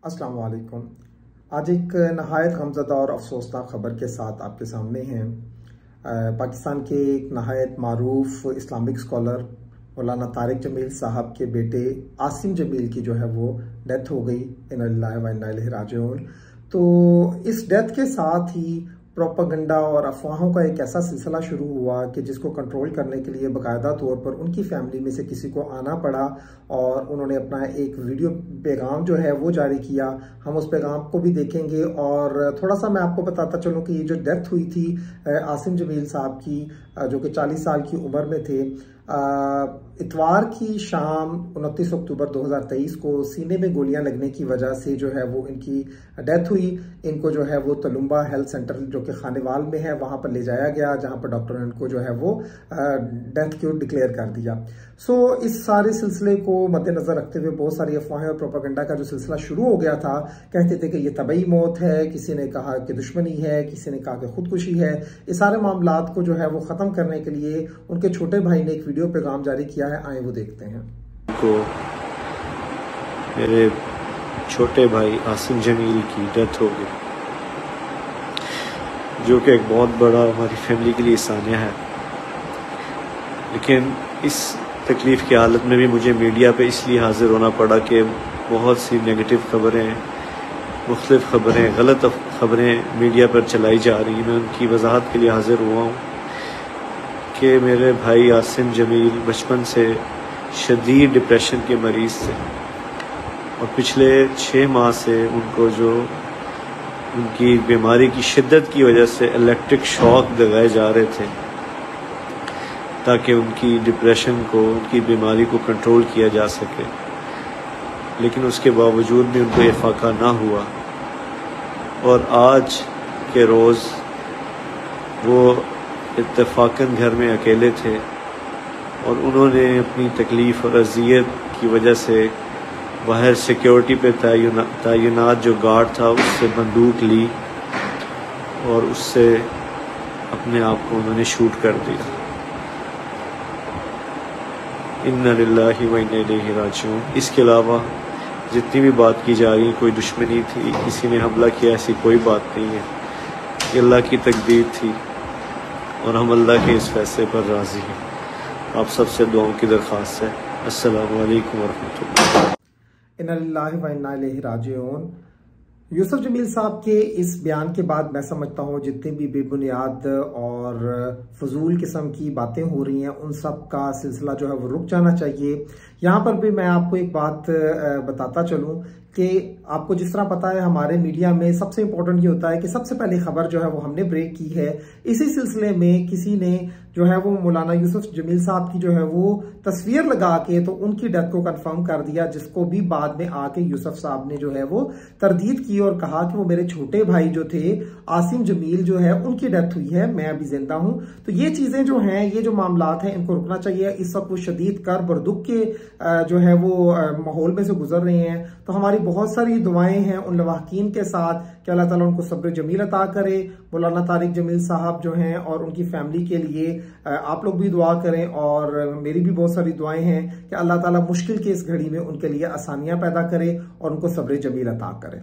अस्सलाम वालेकुम। आज एक नहायत गमज़दा और अफसोसनाक ख़बर के साथ आपके सामने हैं। पाकिस्तान के एक नहायत मारूफ इस्लामिक स्कॉलर मौलाना तारिक जमील साहब के बेटे आसिम जमील की जो है वो डेथ हो गई। इन्ना लिल्लाहि व इन्ना इलैहि राजिऊन। तो इस डेथ के साथ ही प्रोपेगेंडा और अफवाहों का एक ऐसा सिलसिला शुरू हुआ कि जिसको कंट्रोल करने के लिए बाकायदा तौर पर उनकी फैमिली में से किसी को आना पड़ा और उन्होंने अपना एक वीडियो पैगाम जो है वो जारी किया। हम उस पैगाम को भी देखेंगे और थोड़ा सा मैं आपको बताता चलूँ कि ये जो डेथ हुई थी आसिम जमील साहब की, जो कि 40 साल की उम्र में थे, इतवार की शाम 29 अक्टूबर 2023 को सीने में गोलियां लगने की वजह से जो है वो इनकी डेथ हुई। इनको जो है वो तलुम्बा हेल्थ सेंटर जो कि खानेवाल में है वहां पर ले जाया गया, जहां पर डॉक्टर ने इनको जो है वो डेथ क्योर डिक्लेयर कर दिया। सो इस सारे सिलसिले को मद्देनजर रखते हुए बहुत सारी अफवाहें और प्रोपेगेंडा का जो सिलसिला शुरू हो गया था, कहते थे कि ये तबई मौत है, किसी ने कहा कि दुश्मनी है, किसी ने कहा कि खुदकुशी है। ये सारे मामलात को जो है वो ख़त्म करने के लिए उनके छोटे भाई ने एक वीडियो पैगाम जारी किया है। आए वो देखते हैं। को मेरे छोटे भाई आसिम जमील की डेथ हो गई, जो कि एक बहुत बड़ा हमारी फैमिली के लिए सानिया है। लेकिन इस तकलीफ़ की हालत में भी मुझे मीडिया पे इसलिए हाजिर होना पड़ा कि बहुत सी नेगेटिव खबरें, मुख्तलिफ खबरें, गलत खबरें मीडिया पर चलाई जा रही हैं। मैं उनकी वजाहत के लिए हाजिर हुआ हूँ कि मेरे भाई आसिम जमील बचपन से शदीद डिप्रेशन के मरीज़ थे और पिछले 6 माह से उनको जो उनकी बीमारी की शिद्दत की वजह से इलेक्ट्रिक शॉक लगाए जा रहे थे ताकि उनकी डिप्रेशन को, उनकी बीमारी को कंट्रोल किया जा सके। लेकिन उसके बावजूद भी उनको ये फाका ना हुआ और आज के रोज़ वो इत्तेफाकन घर में अकेले थे और उन्होंने अपनी तकलीफ़ और अज़ियत की वजह से बाहर सिक्योरिटी पे तैनात जो गार्ड था उससे बंदूक ली और उससे अपने आप को उन्होंने शूट कर दिया। इन्ना लिल्लाहि व इन्ना इलैहि राजिऊन। इसके अलावा जितनी भी बात की जा रही है, कोई दुश्मनी थी, किसी ने हमला किया, ऐसी कोई बात नहीं है। ये अल्लाह की तकदीर थी और हम अल्लाह के इस फैसले पर राज़ी हैं। आप सबसे दुआओं की दरख्वास्त है। अस्सलामु अलैकुम वरहमतुल्लाह। इन्ना लिल्लाहि व इन्ना इलैहि राजिऊन। यूसुफ जमील साहब के इस बयान के बाद मैं समझता हूँ जितनी भी बेबुनियाद और फजूल किस्म की बातें हो रही हैं उन सब का सिलसिला जो है वो रुक जाना चाहिए। यहाँ पर भी मैं आपको एक बात बताता चलूँ कि आपको जिस तरह पता है हमारे मीडिया में सबसे इम्पोर्टेंट ये होता है कि सबसे पहले खबर जो है वो हमने ब्रेक की है। इसी सिलसिले में किसी ने जो है वो मौलाना यूसुफ जमील साहब की जो है वो तस्वीर लगा के तो उनकी डेथ को कंफर्म कर दिया, जिसको भी बाद में आके यूसुफ साहब ने जो है वो तरदीद की और कहा कि वो मेरे छोटे भाई जो थे आसिम जमील जो है उनकी डेथ हुई है, मैं अभी जिंदा हूं। तो ये चीजें जो हैं, ये जो मामलात हैं, इनको रुकना चाहिए। इस वक्त वो शदीद कर्ब और दुख के जो है वो माहौल में से गुजर रहे हैं। तो हमारी बहुत सारी दुआएं हैं उन लवाहकीन के साथ कि अल्लाह ताला उनको सब्र जमील अता करे। मौलाना तारिक जमील साहब जो हैं और उनकी फैमिली के लिए आप लोग भी दुआ करें और मेरी भी बहुत सारी दुआएं हैं कि अल्लाह ताला मुश्किल की इस घड़ी में उनके लिए आसानियां पैदा करे और उनको सब्र जमील अता करे।